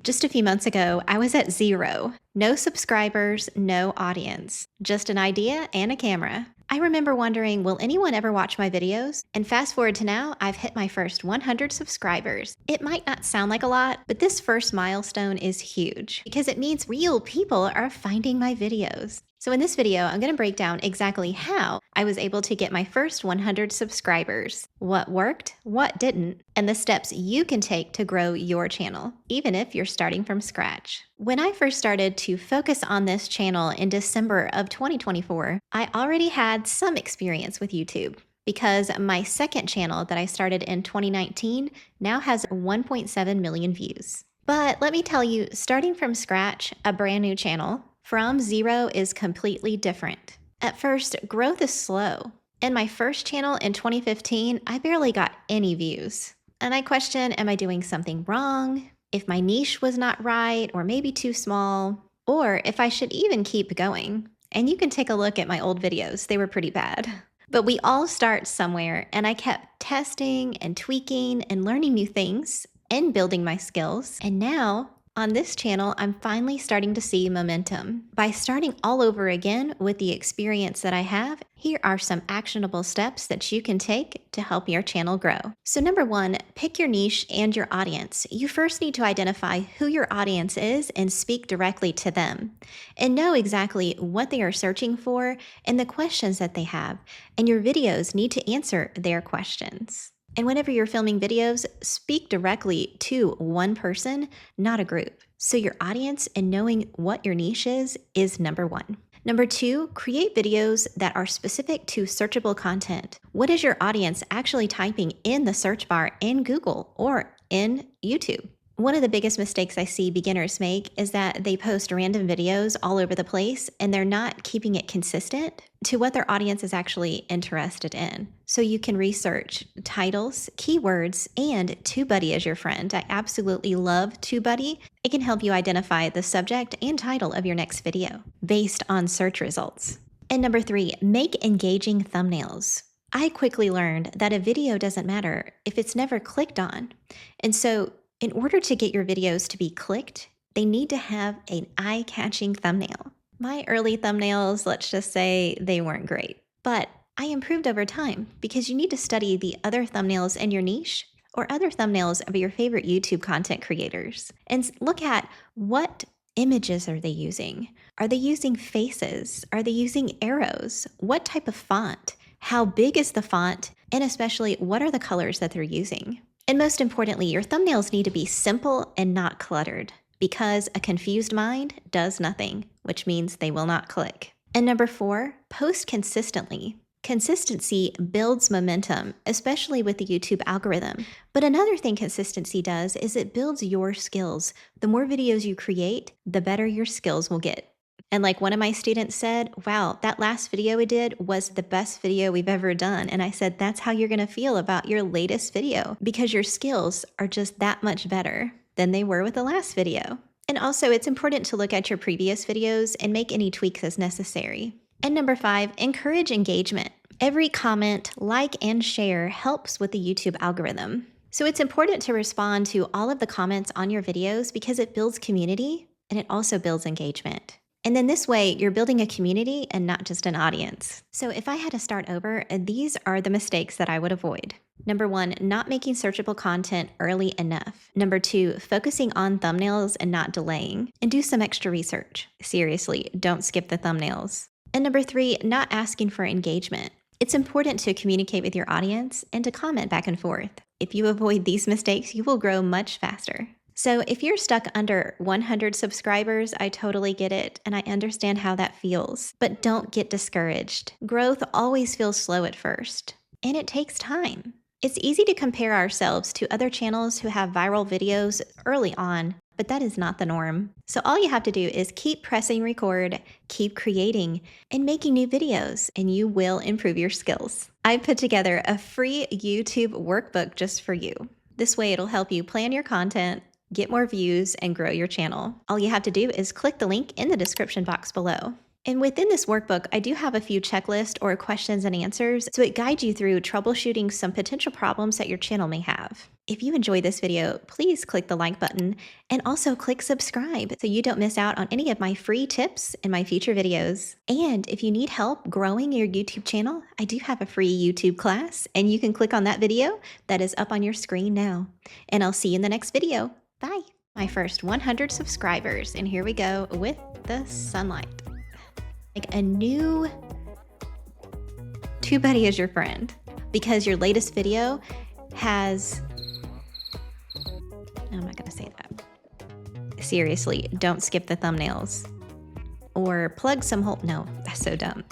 Just a few months ago, I was at zero. No subscribers, no audience. Just an idea and a camera. I remember wondering, will anyone ever watch my videos? And fast forward to now, I've hit my first 100 subscribers. It might not sound like a lot, but this first milestone is huge because it means real people are finding my videos. So in this video, I'm going to break down exactly how I was able to get my first 100 subscribers, what worked, what didn't, and the steps you can take to grow your channel, even if you're starting from scratch. When I first started to focus on this channel in December of 2024, I already had some experience with YouTube because my second channel that I started in 2019 now has 1.7 million views. But let me tell you, starting from scratch, a brand new channel, from zero is completely different. At first, growth is slow. In my first channel in 2015, I barely got any views. And I questioned, am I doing something wrong? If my niche was not right, or maybe too small, or if I should even keep going. And you can take a look at my old videos, they were pretty bad. But we all start somewhere, and I kept testing and tweaking and learning new things and building my skills. And now, on this channel, I'm finally starting to see momentum. By starting all over again with the experience that I have, here are some actionable steps that you can take to help your channel grow. So number one, pick your niche and your audience. You first need to identify who your audience is and speak directly to them. And know exactly what they are searching for and the questions that they have. And your videos need to answer their questions. And whenever you're filming videos, speak directly to one person, not a group. So your audience and knowing what your niche is number one. Number two, create videos that are specific to searchable content. What is your audience actually typing in the search bar in Google or in YouTube? One of the biggest mistakes I see beginners make is that they post random videos all over the place and they're not keeping it consistent to what their audience is actually interested in. So you can research titles, keywords, and TubeBuddy as your friend. I absolutely love TubeBuddy. It can help you identify the subject and title of your next video based on search results. And number three, make engaging thumbnails. I quickly learned that a video doesn't matter if it's never clicked on. And so in order to get your videos to be clicked, they need to have an eye-catching thumbnail. My early thumbnails, let's just say they weren't great, but I improved over time because you need to study the other thumbnails in your niche or other thumbnails of your favorite YouTube content creators and look at what images are they using? Are they using faces? Are they using arrows? What type of font? How big is the font? And especially, what are the colors that they're using? And most importantly, your thumbnails need to be simple and not cluttered because a confused mind does nothing, which means they will not click. And number four, post consistently. Consistency builds momentum, especially with the YouTube algorithm. But another thing consistency does is it builds your skills. The more videos you create, the better your skills will get. And like one of my students said, wow, that last video we did was the best video we've ever done. And I said, that's how you're going to feel about your latest video because your skills are just that much better than they were with the last video. And also, it's important to look at your previous videos and make any tweaks as necessary. And number five, encourage engagement. Every comment, like, and share helps with the YouTube algorithm. So it's important to respond to all of the comments on your videos because it builds community and it also builds engagement. And then this way, you're building a community and not just an audience. So if I had to start over, these are the mistakes that I would avoid. Number one, not making searchable content early enough. Number two, focusing on thumbnails and not delaying. And do some extra research. Seriously, don't skip the thumbnails. And number three, not asking for engagement. It's important to communicate with your audience and to comment back and forth. If you avoid these mistakes, you will grow much faster. So if you're stuck under 100 subscribers, I totally get it, and I understand how that feels. But don't get discouraged. Growth always feels slow at first, and it takes time. It's easy to compare ourselves to other channels who have viral videos early on, but that is not the norm. So all you have to do is keep pressing record, keep creating, and making new videos, and you will improve your skills. I put together a free YouTube workbook just for you. This way it'll help you plan your content, get more views, and grow your channel. All you have to do is click the link in the description box below. And within this workbook, I do have a few checklists or questions and answers, so it guides you through troubleshooting some potential problems that your channel may have. If you enjoyed this video, please click the like button and also click subscribe so you don't miss out on any of my free tips in my future videos. And if you need help growing your YouTube channel, I do have a free YouTube class, and you can click on that video that is up on your screen now. And I'll see you in the next video. Bye! My first 100 subscribers, and here we go with the sunlight. Like a new TubeBuddy is your friend, because your latest video has... No, I'm not gonna say that. Seriously, don't skip the thumbnails. Or plug some hole. No, that's so dumb.